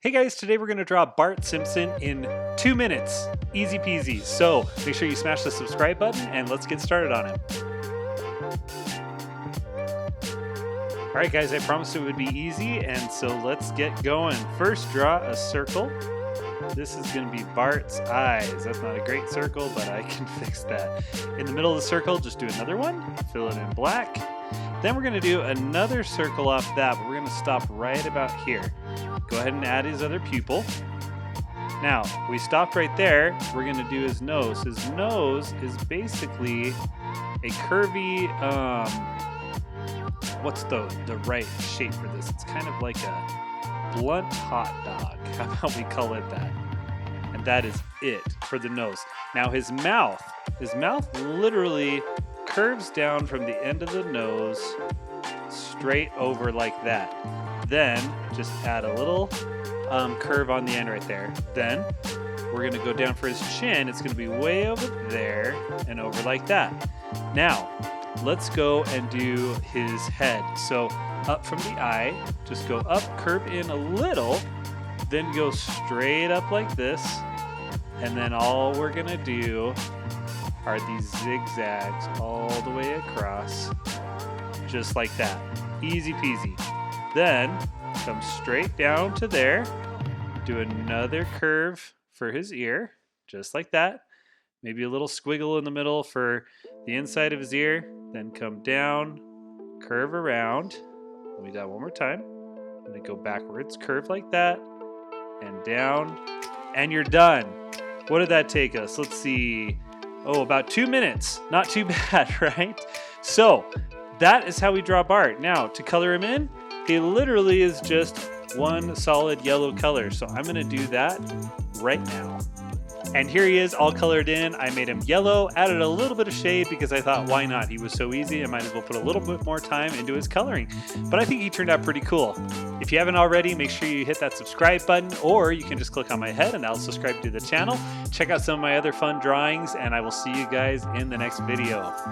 Hey guys, today we're going to draw Bart Simpson in 2 minutes. Easy peasy. So make sure you smash the subscribe button and let's get started on him. Alright guys, I promised it would be easy, and so let's get going. First, draw a circle. This is going to be Bart's eyes. That's not a great circle, but I can fix that. In the middle of the circle, just do another one. Fill it in black. Then we're going to do another circle off that, but we're going to stop right about here. Go ahead and add his other pupil. Now, we stopped right there. We're going to do his nose. His nose is basically a curvy, what's the right shape for this? It's kind of like a blunt hot dog. How about we call it that? And that is it for the nose. Now his mouth literally curves down from the end of the nose straight over like that. Then just add a little curve on the end right there. Then we're going to go down for his chin. It's going to be way over there and over like that. Now let's go and do his head. So up from the eye, just go up, curve in a little, then go straight up like this. And then all we're going to do are these zigzags all the way across, just like that. Easy peasy. Then come straight down to there, do another curve for his ear, just like that. Maybe a little squiggle in the middle for the inside of his ear. Then come down, curve around. Let me do that one more time. And then go backwards, curve like that, and down, and you're done. What did that take us? Let's see. Oh, about 2 minutes. Not too bad, right? So that is how we draw Bart. Now, to color him in, he literally is just one solid yellow color. So I'm going to do that right now. And here he is all colored in. I made him yellow, added a little bit of shade because I thought, why not? He was so easy, I might as well put a little bit more time into his coloring. But I think he turned out pretty cool. If you haven't already, make sure you hit that subscribe button, or you can just click on my head and I'll subscribe to the channel. Check out some of my other fun drawings, and I will see you guys in the next video.